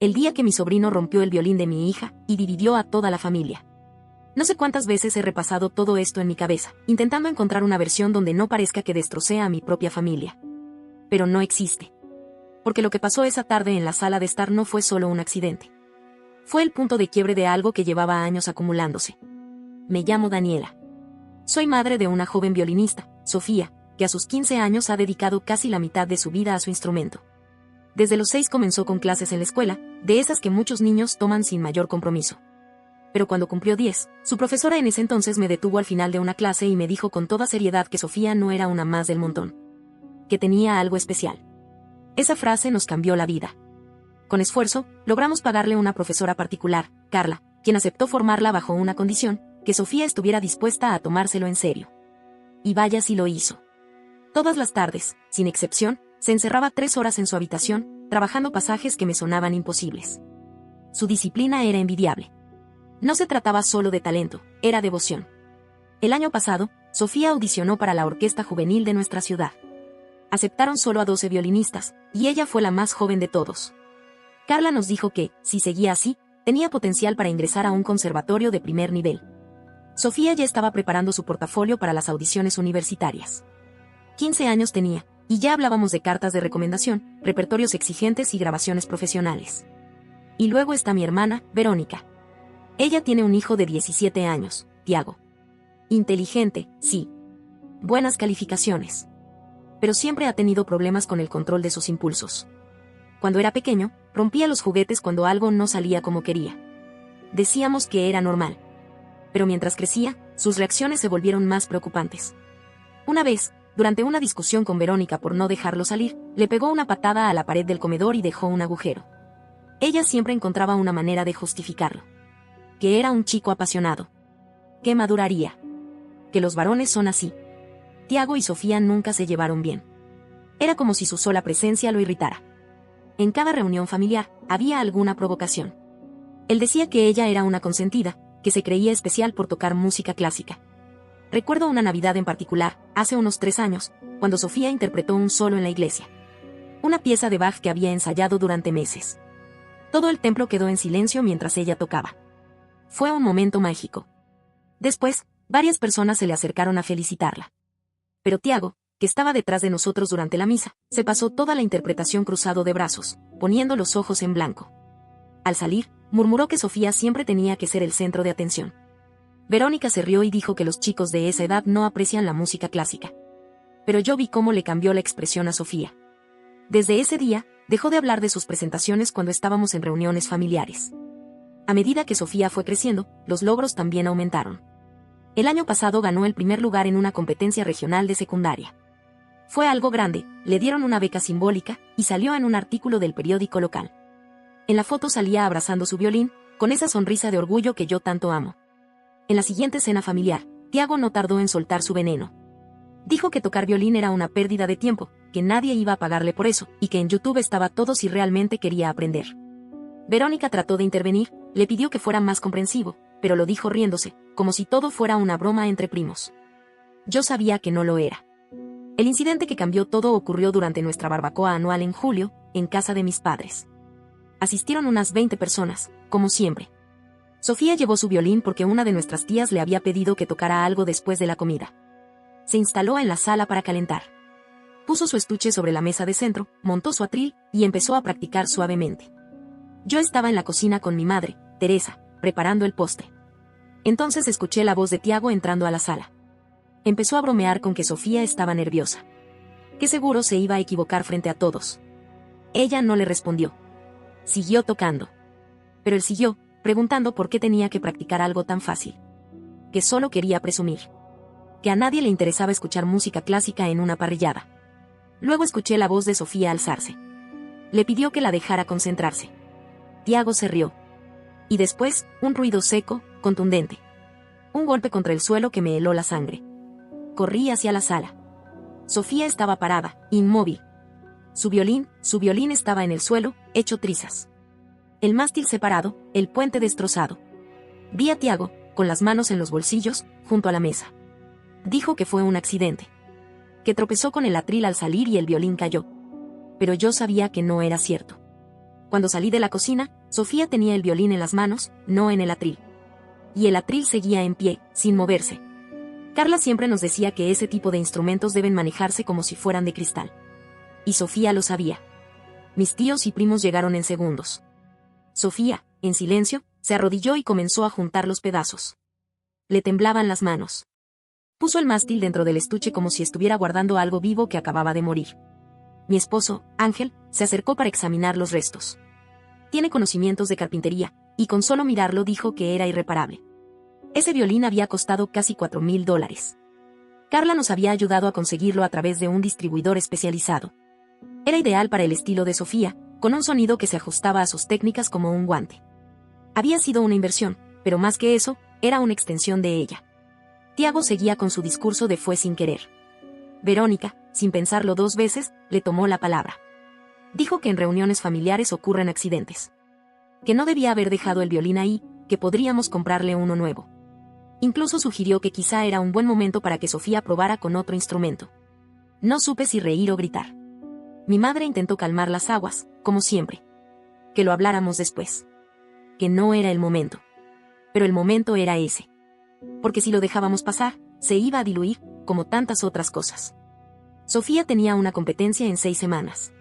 El día que mi sobrino rompió el violín de mi hija y dividió a toda la familia. No sé cuántas veces he repasado todo esto en mi cabeza, intentando encontrar una versión donde no parezca que destrocé a mi propia familia. Pero no existe. Porque lo que pasó esa tarde en la sala de estar no fue solo un accidente. Fue el punto de quiebre de algo que llevaba años acumulándose. Me llamo Daniela. Soy madre de una joven violinista, Sofía, que a sus 15 años ha dedicado casi la mitad de su vida a su instrumento. Desde los 6 comenzó con clases en la escuela, de esas que muchos niños toman sin mayor compromiso. Pero cuando cumplió 10, su profesora en ese entonces me detuvo al final de una clase y me dijo con toda seriedad que Sofía no era una más del montón. Que tenía algo especial. Esa frase nos cambió la vida. Con esfuerzo, logramos pagarle una profesora particular, Carla, quien aceptó formarla bajo una condición, que Sofía estuviera dispuesta a tomárselo en serio. Y vaya si lo hizo. Todas las tardes, sin excepción, se encerraba 3 horas en su habitación, trabajando pasajes que me sonaban imposibles. Su disciplina era envidiable. No se trataba solo de talento, era devoción. El año pasado, Sofía audicionó para la orquesta juvenil de nuestra ciudad. Aceptaron solo a 12 violinistas, y ella fue la más joven de todos. Carla nos dijo que, si seguía así, tenía potencial para ingresar a un conservatorio de primer nivel. Sofía ya estaba preparando su portafolio para las audiciones universitarias. 15 años tenía, y ya hablábamos de cartas de recomendación, repertorios exigentes y grabaciones profesionales. Y luego está mi hermana, Verónica. Ella tiene un hijo de 17 años, Tiago. Inteligente, sí. Buenas calificaciones. Pero siempre ha tenido problemas con el control de sus impulsos. Cuando era pequeño, rompía los juguetes cuando algo no salía como quería. Decíamos que era normal. Pero mientras crecía, sus reacciones se volvieron más preocupantes. Una vez, durante una discusión con Verónica por no dejarlo salir, le pegó una patada a la pared del comedor y dejó un agujero. Ella siempre encontraba una manera de justificarlo. Que era un chico apasionado. Que maduraría. Que los varones son así. Tiago y Sofía nunca se llevaron bien. Era como si su sola presencia lo irritara. En cada reunión familiar, había alguna provocación. Él decía que ella era una consentida, que se creía especial por tocar música clásica. Recuerdo una Navidad en particular, hace unos 3 años, cuando Sofía interpretó un solo en la iglesia. Una pieza de Bach que había ensayado durante meses. Todo el templo quedó en silencio mientras ella tocaba. Fue un momento mágico. Después, varias personas se le acercaron a felicitarla. Pero Tiago, que estaba detrás de nosotros durante la misa, se pasó toda la interpretación cruzado de brazos, poniendo los ojos en blanco. Al salir, murmuró que Sofía siempre tenía que ser el centro de atención. Verónica se rió y dijo que los chicos de esa edad no aprecian la música clásica. Pero yo vi cómo le cambió la expresión a Sofía. Desde ese día, dejó de hablar de sus presentaciones cuando estábamos en reuniones familiares. A medida que Sofía fue creciendo, los logros también aumentaron. El año pasado ganó el primer lugar en una competencia regional de secundaria. Fue algo grande, le dieron una beca simbólica, y salió en un artículo del periódico local. En la foto salía abrazando su violín, con esa sonrisa de orgullo que yo tanto amo. En la siguiente cena familiar, Tiago no tardó en soltar su veneno. Dijo que tocar violín era una pérdida de tiempo, que nadie iba a pagarle por eso, y que en YouTube estaba todo si realmente quería aprender. Verónica trató de intervenir, le pidió que fuera más comprensivo, pero lo dijo riéndose, como si todo fuera una broma entre primos. Yo sabía que no lo era. El incidente que cambió todo ocurrió durante nuestra barbacoa anual en julio, en casa de mis padres. Asistieron unas 20 personas, como siempre. Sofía llevó su violín porque una de nuestras tías le había pedido que tocara algo después de la comida. Se instaló en la sala para calentar. Puso su estuche sobre la mesa de centro, montó su atril y empezó a practicar suavemente. Yo estaba en la cocina con mi madre, Teresa, preparando el postre. Entonces escuché la voz de Tiago entrando a la sala. Empezó a bromear con que Sofía estaba nerviosa. Que seguro se iba a equivocar frente a todos. Ella no le respondió. Siguió tocando. Pero él siguió, preguntando por qué tenía que practicar algo tan fácil. Que solo quería presumir. Que a nadie le interesaba escuchar música clásica en una parrillada. Luego escuché la voz de Sofía alzarse. Le pidió que la dejara concentrarse. Tiago se rió. Y después, un ruido seco, contundente. Un golpe contra el suelo que me heló la sangre. Corrí hacia la sala. Sofía estaba parada, inmóvil. Su violín estaba en el suelo, hecho trizas. El mástil separado, el puente destrozado. Vi a Tiago, con las manos en los bolsillos, junto a la mesa. Dijo que fue un accidente. Que tropezó con el atril al salir y el violín cayó. Pero yo sabía que no era cierto. Cuando salí de la cocina, Sofía tenía el violín en las manos, no en el atril. Y el atril seguía en pie, sin moverse. Carla siempre nos decía que ese tipo de instrumentos deben manejarse como si fueran de cristal. Y Sofía lo sabía. Mis tíos y primos llegaron en segundos. Sofía, en silencio, se arrodilló y comenzó a juntar los pedazos. Le temblaban las manos. Puso el mástil dentro del estuche como si estuviera guardando algo vivo que acababa de morir. Mi esposo, Ángel, se acercó para examinar los restos. Tiene conocimientos de carpintería, y con solo mirarlo dijo que era irreparable. Ese violín había costado casi $4,000. Carla nos había ayudado a conseguirlo a través de un distribuidor especializado. Era ideal para el estilo de Sofía, con un sonido que se ajustaba a sus técnicas como un guante. Había sido una inversión, pero más que eso, era una extensión de ella. Tiago seguía con su discurso de fue sin querer. Verónica, sin pensarlo 2 veces, le tomó la palabra. Dijo que en reuniones familiares ocurren accidentes. Que no debía haber dejado el violín ahí, que podríamos comprarle uno nuevo. Incluso sugirió que quizá era un buen momento para que Sofía probara con otro instrumento. No supe si reír o gritar. Mi madre intentó calmar las aguas, como siempre. Que lo habláramos después. Que no era el momento. Pero el momento era ese. Porque si lo dejábamos pasar, se iba a diluir, como tantas otras cosas. Sofía tenía una competencia en 6 semanas.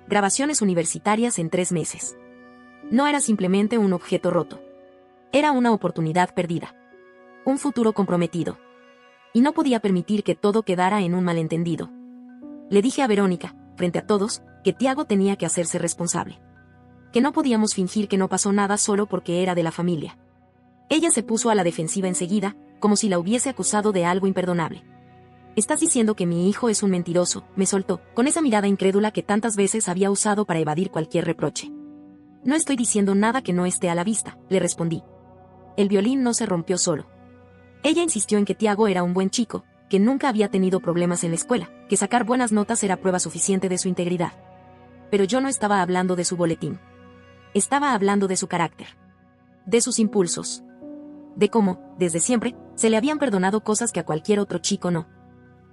Grabaciones universitarias en 3 meses. No era simplemente un objeto roto. Era una oportunidad perdida. Un futuro comprometido. Y no podía permitir que todo quedara en un malentendido. Le dije a Verónica, frente a todos, que Tiago tenía que hacerse responsable. Que no podíamos fingir que no pasó nada solo porque era de la familia. Ella se puso a la defensiva enseguida, como si la hubiese acusado de algo imperdonable. «Estás diciendo que mi hijo es un mentiroso», me soltó, con esa mirada incrédula que tantas veces había usado para evadir cualquier reproche. «No estoy diciendo nada que no esté a la vista», le respondí. El violín no se rompió solo. Ella insistió en que Tiago era un buen chico, que nunca había tenido problemas en la escuela, que sacar buenas notas era prueba suficiente de su integridad. Pero yo no estaba hablando de su boletín. Estaba hablando de su carácter. De sus impulsos. De cómo, desde siempre, se le habían perdonado cosas que a cualquier otro chico no.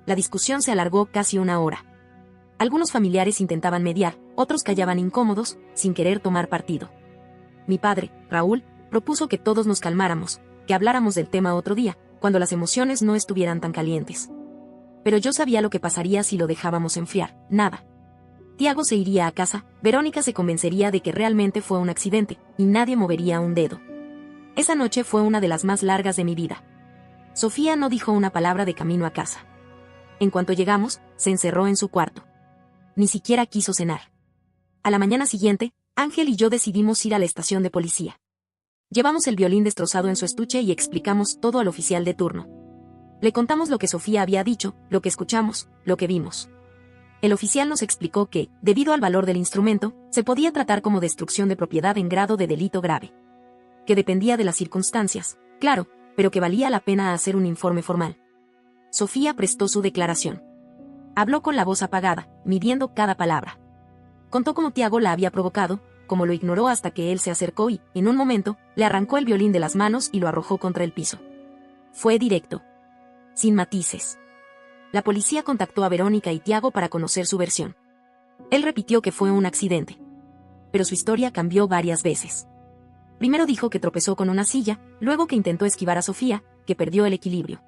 La discusión se alargó casi 1 hora. Algunos familiares intentaban mediar, otros callaban incómodos, sin querer tomar partido. Mi padre, Raúl, propuso que todos nos calmáramos, que habláramos del tema otro día, cuando las emociones no estuvieran tan calientes. Pero yo sabía lo que pasaría si lo dejábamos enfriar, nada. Tiago se iría a casa, Verónica se convencería de que realmente fue un accidente, y nadie movería un dedo. Esa noche fue una de las más largas de mi vida. Sofía no dijo una palabra de camino a casa. En cuanto llegamos, se encerró en su cuarto. Ni siquiera quiso cenar. A la mañana siguiente, Ángel y yo decidimos ir a la estación de policía. Llevamos el violín destrozado en su estuche y explicamos todo al oficial de turno. Le contamos lo que Sofía había dicho, lo que escuchamos, lo que vimos. El oficial nos explicó que, debido al valor del instrumento, se podía tratar como destrucción de propiedad en grado de delito grave. Que dependía de las circunstancias, claro, pero que valía la pena hacer un informe formal. Sofía prestó su declaración. Habló con la voz apagada, midiendo cada palabra. Contó cómo Tiago la había provocado, cómo lo ignoró hasta que él se acercó y, en un momento, le arrancó el violín de las manos y lo arrojó contra el piso. Fue directo. Sin matices. La policía contactó a Verónica y Tiago para conocer su versión. Él repitió que fue un accidente. Pero su historia cambió varias veces. Primero dijo que tropezó con una silla, luego que intentó esquivar a Sofía, que perdió el equilibrio.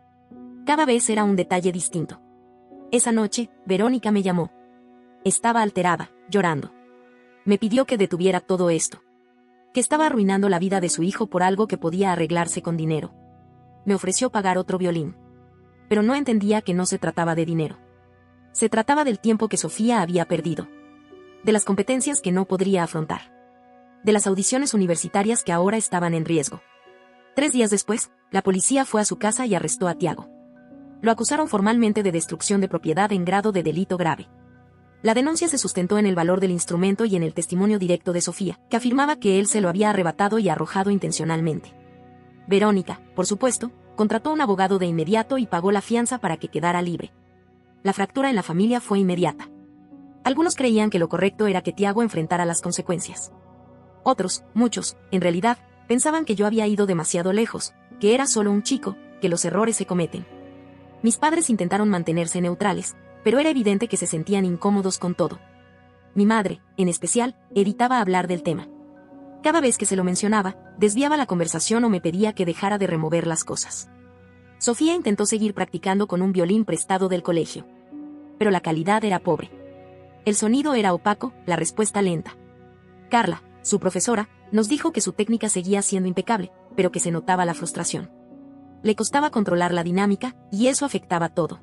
Cada vez era un detalle distinto. Esa noche, Verónica me llamó. Estaba alterada, llorando. Me pidió que detuviera todo esto. Que estaba arruinando la vida de su hijo por algo que podía arreglarse con dinero. Me ofreció pagar otro violín. Pero no entendía que no se trataba de dinero. Se trataba del tiempo que Sofía había perdido. De las competencias que no podría afrontar. De las audiciones universitarias que ahora estaban en riesgo. 3 días después, la policía fue a su casa y arrestó a Tiago. Lo acusaron formalmente de destrucción de propiedad en grado de delito grave. La denuncia se sustentó en el valor del instrumento y en el testimonio directo de Sofía, que afirmaba que él se lo había arrebatado y arrojado intencionalmente. Verónica, por supuesto, contrató un abogado de inmediato y pagó la fianza para que quedara libre. La fractura en la familia fue inmediata. Algunos creían que lo correcto era que Tiago enfrentara las consecuencias. Otros, muchos, en realidad, pensaban que yo había ido demasiado lejos, que era solo un chico, que los errores se cometen. Mis padres intentaron mantenerse neutrales, pero era evidente que se sentían incómodos con todo. Mi madre, en especial, evitaba hablar del tema. Cada vez que se lo mencionaba, desviaba la conversación o me pedía que dejara de remover las cosas. Sofía intentó seguir practicando con un violín prestado del colegio. Pero la calidad era pobre. El sonido era opaco, la respuesta lenta. Carla, su profesora, nos dijo que su técnica seguía siendo impecable, pero que se notaba la frustración. Le costaba controlar la dinámica, y eso afectaba todo.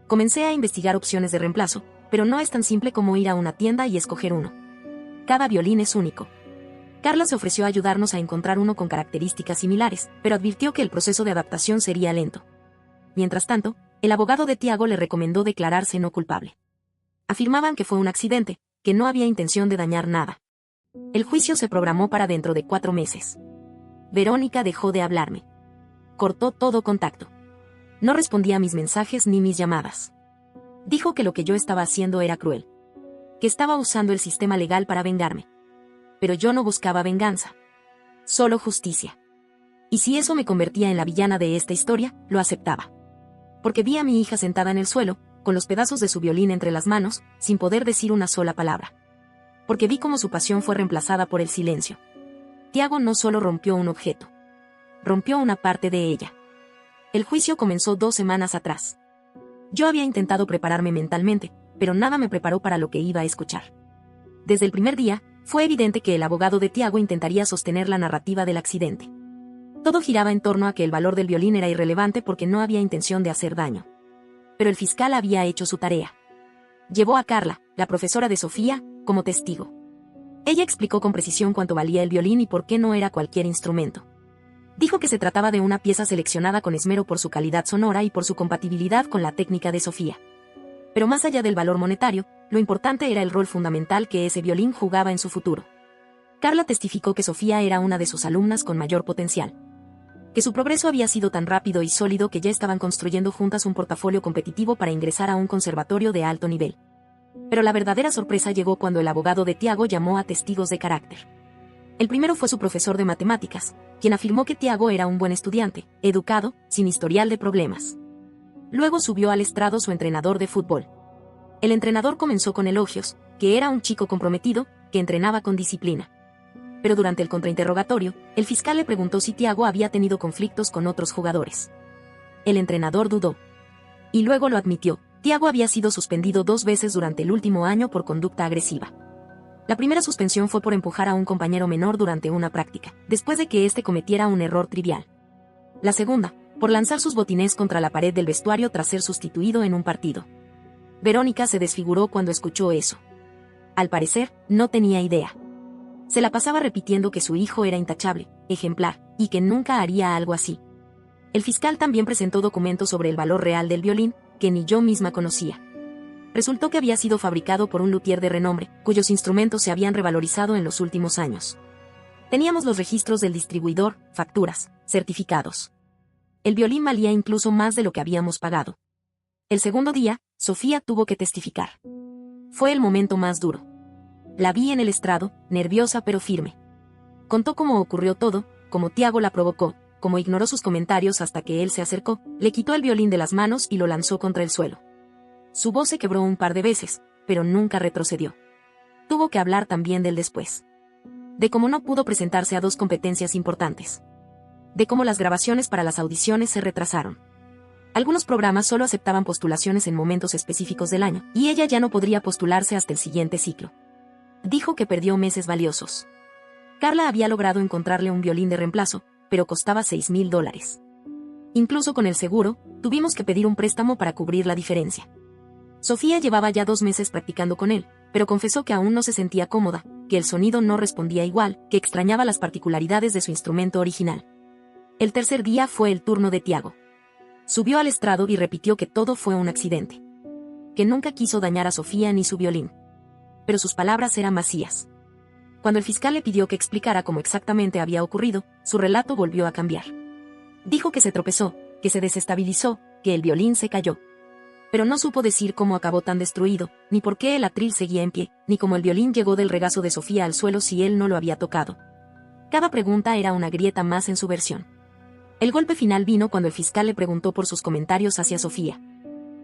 Comencé a investigar opciones de reemplazo, pero no es tan simple como ir a una tienda y escoger uno. Cada violín es único. Carla se ofreció a ayudarnos a encontrar uno con características similares, pero advirtió que el proceso de adaptación sería lento. Mientras tanto, el abogado de Tiago le recomendó declararse no culpable. Afirmaban que fue un accidente, que no había intención de dañar nada. El juicio se programó para dentro de 4 meses. Verónica dejó de hablarme. Cortó todo contacto. No respondía a mis mensajes ni mis llamadas. Dijo que lo que yo estaba haciendo era cruel. Que estaba usando el sistema legal para vengarme. Pero yo no buscaba venganza. Solo justicia. Y si eso me convertía en la villana de esta historia, lo aceptaba. Porque vi a mi hija sentada en el suelo, con los pedazos de su violín entre las manos, sin poder decir una sola palabra. Porque vi cómo su pasión fue reemplazada por el silencio. Tiago no solo rompió un objeto. Rompió una parte de ella. El juicio comenzó 2 semanas atrás. Yo había intentado prepararme mentalmente, pero nada me preparó para lo que iba a escuchar. Desde el primer día, fue evidente que el abogado de Tiago intentaría sostener la narrativa del accidente. Todo giraba en torno a que el valor del violín era irrelevante porque no había intención de hacer daño. Pero el fiscal había hecho su tarea. Llevó a Carla, la profesora de Sofía, como testigo. Ella explicó con precisión cuánto valía el violín y por qué no era cualquier instrumento. Dijo que se trataba de una pieza seleccionada con esmero por su calidad sonora y por su compatibilidad con la técnica de Sofía. Pero más allá del valor monetario, lo importante era el rol fundamental que ese violín jugaba en su futuro. Carla testificó que Sofía era una de sus alumnas con mayor potencial. Que su progreso había sido tan rápido y sólido que ya estaban construyendo juntas un portafolio competitivo para ingresar a un conservatorio de alto nivel. Pero la verdadera sorpresa llegó cuando el abogado de Tiago llamó a testigos de carácter. El primero fue su profesor de matemáticas, quien afirmó que Tiago era un buen estudiante, educado, sin historial de problemas. Luego subió al estrado su entrenador de fútbol. El entrenador comenzó con elogios, que era un chico comprometido, que entrenaba con disciplina. Pero durante el contrainterrogatorio, el fiscal le preguntó si Tiago había tenido conflictos con otros jugadores. El entrenador dudó. Y luego lo admitió. Tiago había sido suspendido 2 veces durante el último año por conducta agresiva. La primera suspensión fue por empujar a un compañero menor durante una práctica, después de que éste cometiera un error trivial. La segunda, por lanzar sus botines contra la pared del vestuario tras ser sustituido en un partido. Verónica se desfiguró cuando escuchó eso. Al parecer, no tenía idea. Se la pasaba repitiendo que su hijo era intachable, ejemplar, y que nunca haría algo así. El fiscal también presentó documentos sobre el valor real del violín, que ni yo misma conocía. Resultó que había sido fabricado por un luthier de renombre, cuyos instrumentos se habían revalorizado en los últimos años. Teníamos los registros del distribuidor, facturas, certificados. El violín valía incluso más de lo que habíamos pagado. El segundo día, Sofía tuvo que testificar. Fue el momento más duro. La vi en el estrado, nerviosa pero firme. Contó cómo ocurrió todo, cómo Tiago la provocó, cómo ignoró sus comentarios hasta que él se acercó, le quitó el violín de las manos y lo lanzó contra el suelo. Su voz se quebró un par de veces, pero nunca retrocedió. Tuvo que hablar también del después. De cómo no pudo presentarse a 2 competencias importantes. De cómo las grabaciones para las audiciones se retrasaron. Algunos programas solo aceptaban postulaciones en momentos específicos del año, y ella ya no podría postularse hasta el siguiente ciclo. Dijo que perdió meses valiosos. Carla había logrado encontrarle un violín de reemplazo, pero costaba $6,000. Incluso con el seguro, tuvimos que pedir un préstamo para cubrir la diferencia. Sofía llevaba ya 2 meses practicando con él, pero confesó que aún no se sentía cómoda, que el sonido no respondía igual, que extrañaba las particularidades de su instrumento original. El tercer día fue el turno de Tiago. Subió al estrado y repitió que todo fue un accidente. Que nunca quiso dañar a Sofía ni su violín. Pero sus palabras eran vacías. Cuando el fiscal le pidió que explicara cómo exactamente había ocurrido, su relato volvió a cambiar. Dijo que se tropezó, que se desestabilizó, que el violín se cayó. Pero no supo decir cómo acabó tan destruido, ni por qué el atril seguía en pie, ni cómo el violín llegó del regazo de Sofía al suelo si él no lo había tocado. Cada pregunta era una grieta más en su versión. El golpe final vino cuando el fiscal le preguntó por sus comentarios hacia Sofía.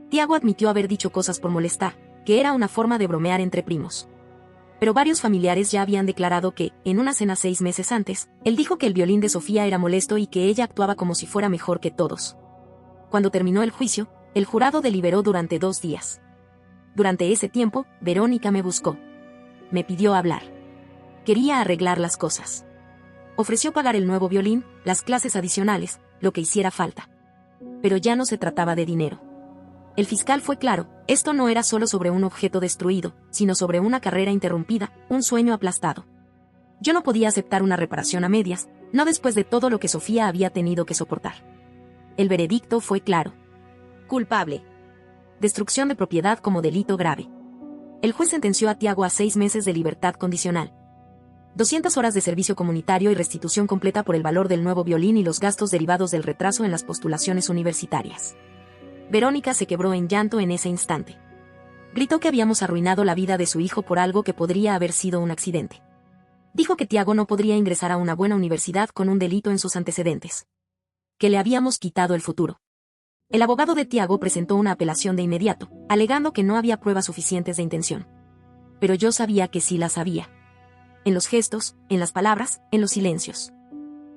Tiago admitió haber dicho cosas por molestar, que era una forma de bromear entre primos. Pero varios familiares ya habían declarado que, en una cena 6 meses antes, él dijo que el violín de Sofía era molesto y que ella actuaba como si fuera mejor que todos. Cuando terminó el juicio, el jurado deliberó durante 2 días. Durante ese tiempo, Verónica me buscó. Me pidió hablar. Quería arreglar las cosas. Ofreció pagar el nuevo violín, las clases adicionales, lo que hiciera falta. Pero ya no se trataba de dinero. El fiscal fue claro, esto no era solo sobre un objeto destruido, sino sobre una carrera interrumpida, un sueño aplastado. Yo no podía aceptar una reparación a medias, no después de todo lo que Sofía había tenido que soportar. El veredicto fue claro. Culpable. Destrucción de propiedad como delito grave. El juez sentenció a Tiago a 6 meses de libertad condicional. 200 horas de servicio comunitario y restitución completa por el valor del nuevo violín y los gastos derivados del retraso en las postulaciones universitarias. Verónica se quebró en llanto en ese instante. Gritó que habíamos arruinado la vida de su hijo por algo que podría haber sido un accidente. Dijo que Tiago no podría ingresar a una buena universidad con un delito en sus antecedentes. Que le habíamos quitado el futuro. El abogado de Tiago presentó una apelación de inmediato, alegando que no había pruebas suficientes de intención. Pero yo sabía que sí las había. En los gestos, en las palabras, en los silencios.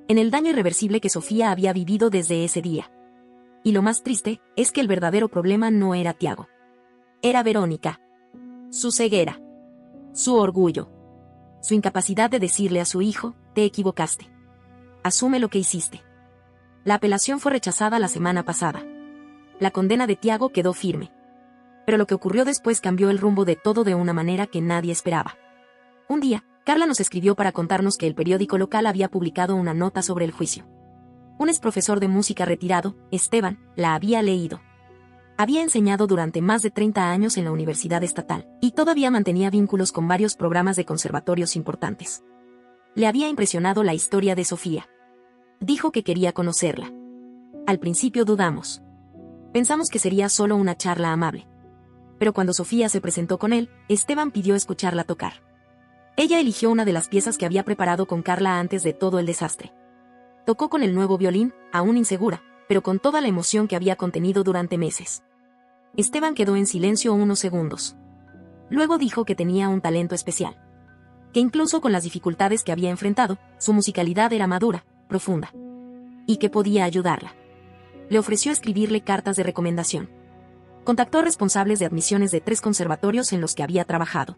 En el daño irreversible que Sofía había vivido desde ese día. Y lo más triste, es que el verdadero problema no era Tiago. Era Verónica. Su ceguera. Su orgullo. Su incapacidad de decirle a su hijo, te equivocaste. Asume lo que hiciste. La apelación fue rechazada la semana pasada. La condena de Tiago quedó firme. Pero lo que ocurrió después cambió el rumbo de todo de una manera que nadie esperaba. Un día, Carla nos escribió para contarnos que el periódico local había publicado una nota sobre el juicio. Un exprofesor de música retirado, Esteban, la había leído. Había enseñado durante más de 30 años en la Universidad Estatal, y todavía mantenía vínculos con varios programas de conservatorios importantes. Le había impresionado la historia de Sofía. Dijo que quería conocerla. Al principio dudamos. Pensamos que sería solo una charla amable. Pero cuando Sofía se presentó con él, Esteban pidió escucharla tocar. Ella eligió una de las piezas que había preparado con Carla antes de todo el desastre. Tocó con el nuevo violín, aún insegura, pero con toda la emoción que había contenido durante meses. Esteban quedó en silencio unos segundos. Luego dijo que tenía un talento especial. Que incluso con las dificultades que había enfrentado, su musicalidad era madura, profunda. Y que podía ayudarla. Le ofreció escribirle cartas de recomendación. Contactó a responsables de admisiones de 3 conservatorios en los que había trabajado.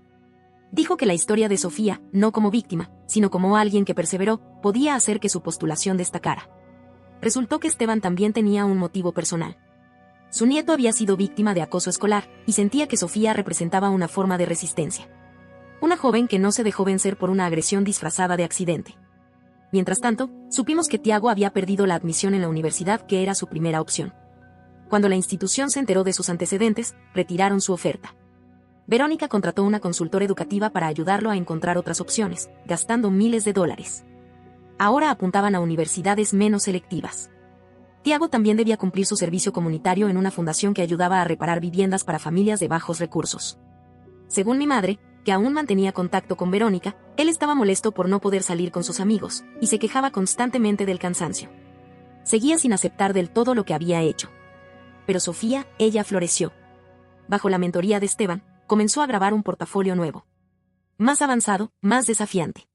Dijo que la historia de Sofía, no como víctima, sino como alguien que perseveró, podía hacer que su postulación destacara. Resultó que Esteban también tenía un motivo personal. Su nieto había sido víctima de acoso escolar, y sentía que Sofía representaba una forma de resistencia. Una joven que no se dejó vencer por una agresión disfrazada de accidente. Mientras tanto, supimos que Tiago había perdido la admisión en la universidad que era su primera opción. Cuando la institución se enteró de sus antecedentes, retiraron su oferta. Verónica contrató una consultora educativa para ayudarlo a encontrar otras opciones, gastando miles de dólares. Ahora apuntaban a universidades menos selectivas. Tiago también debía cumplir su servicio comunitario en una fundación que ayudaba a reparar viviendas para familias de bajos recursos. Según mi madre, que aún mantenía contacto con Verónica, él estaba molesto por no poder salir con sus amigos, y se quejaba constantemente del cansancio. Seguía sin aceptar del todo lo que había hecho. Pero Sofía, ella floreció. Bajo la mentoría de Esteban, comenzó a grabar un portafolio nuevo. Más avanzado, más desafiante.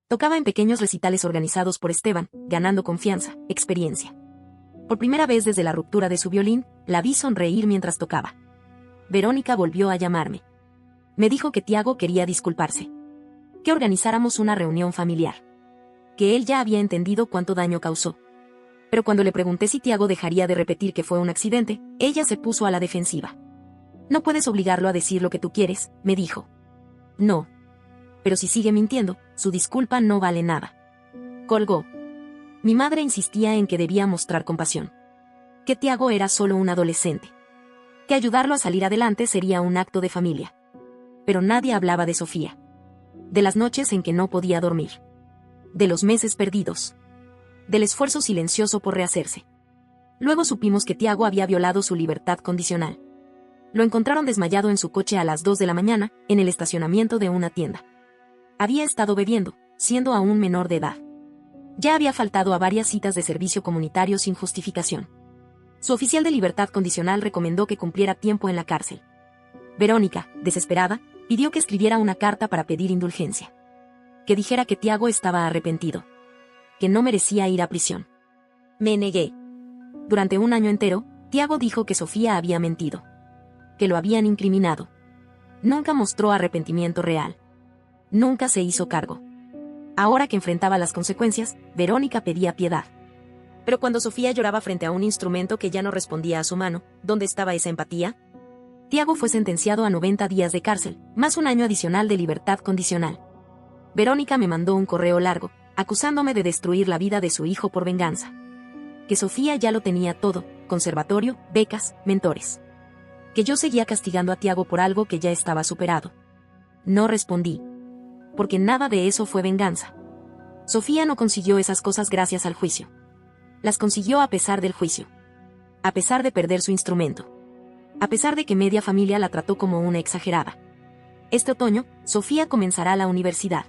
Tocaba en pequeños recitales organizados por Esteban, ganando confianza, experiencia. Por primera vez desde la ruptura de su violín, la vi sonreír mientras tocaba. Verónica volvió a llamarme. Me dijo que Tiago quería disculparse. Que organizáramos una reunión familiar. Que él ya había entendido cuánto daño causó. Pero cuando le pregunté si Tiago dejaría de repetir que fue un accidente, ella se puso a la defensiva. No puedes obligarlo a decir lo que tú quieres, me dijo. No. Pero si sigue mintiendo, su disculpa no vale nada. Colgó. Mi madre insistía en que debía mostrar compasión. Que Tiago era solo un adolescente. Que ayudarlo a salir adelante sería un acto de familia. Pero nadie hablaba de Sofía. De las noches en que no podía dormir. De los meses perdidos. Del esfuerzo silencioso por rehacerse. Luego supimos que Tiago había violado su libertad condicional. Lo encontraron desmayado en su coche a las 2 de la mañana, en el estacionamiento de una tienda. Había estado bebiendo, siendo aún menor de edad. Ya había faltado a varias citas de servicio comunitario sin justificación. Su oficial de libertad condicional recomendó que cumpliera tiempo en la cárcel. Verónica, desesperada, Pidió que escribiera una carta para pedir indulgencia. Que dijera que Tiago estaba arrepentido. Que no merecía ir a prisión. Me negué. Durante un año entero, Tiago dijo que Sofía había mentido. Que lo habían incriminado. Nunca mostró arrepentimiento real. Nunca se hizo cargo. Ahora que enfrentaba las consecuencias, Verónica pedía piedad. Pero cuando Sofía lloraba frente a un instrumento que ya no respondía a su mano, ¿dónde estaba esa empatía? Tiago fue sentenciado a 90 días de cárcel, más un año adicional de libertad condicional. Verónica me mandó un correo largo, acusándome de destruir la vida de su hijo por venganza. Que Sofía ya lo tenía todo, conservatorio, becas, mentores. Que yo seguía castigando a Tiago por algo que ya estaba superado. No respondí. Porque nada de eso fue venganza. Sofía no consiguió esas cosas gracias al juicio. Las consiguió a pesar del juicio. A pesar de perder su instrumento. A pesar de que media familia la trató como una exagerada. Este otoño, Sofía comenzará la universidad.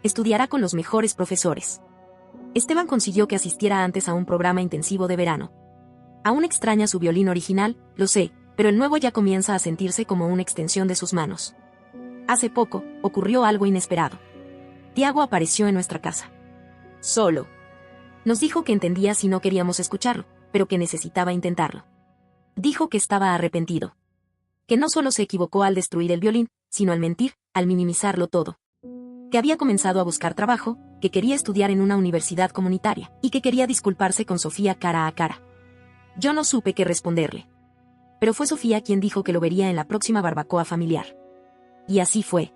Estudiará con los mejores profesores. Esteban consiguió que asistiera antes a un programa intensivo de verano. Aún extraña su violín original, lo sé, pero el nuevo ya comienza a sentirse como una extensión de sus manos. Hace poco, ocurrió algo inesperado. Tiago apareció en nuestra casa. Solo. Nos dijo que entendía si no queríamos escucharlo, pero que necesitaba intentarlo. Dijo que estaba arrepentido. Que no solo se equivocó al destruir el violín, sino al mentir, al minimizarlo todo. Que había comenzado a buscar trabajo, que quería estudiar en una universidad comunitaria, y que quería disculparse con Sofía cara a cara. Yo no supe qué responderle. Pero fue Sofía quien dijo que lo vería en la próxima barbacoa familiar. Y así fue.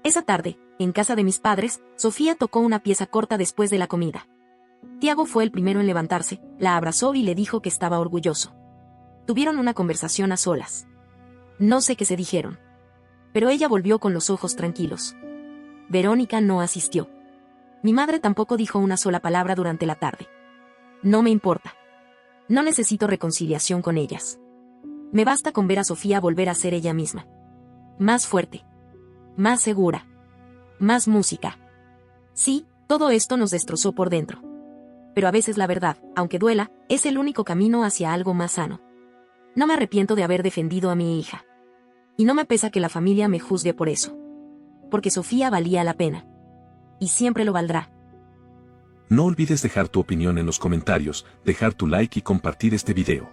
Esa tarde, en casa de mis padres, Sofía tocó una pieza corta después de la comida. Tiago fue el primero en levantarse, la abrazó y le dijo que estaba orgulloso. Tuvieron una conversación a solas. No sé qué se dijeron. Pero ella volvió con los ojos tranquilos. Verónica no asistió. Mi madre tampoco dijo una sola palabra durante la tarde. No me importa. No necesito reconciliación con ellas. Me basta con ver a Sofía volver a ser ella misma. Más fuerte. Más segura. Más música. Sí, todo esto nos destrozó por dentro. Pero a veces la verdad, aunque duela, es el único camino hacia algo más sano. No me arrepiento de haber defendido a mi hija. Y no me pesa que la familia me juzgue por eso. Porque Sofía valía la pena. Y siempre lo valdrá. No olvides dejar tu opinión en los comentarios, dejar tu like y compartir este video.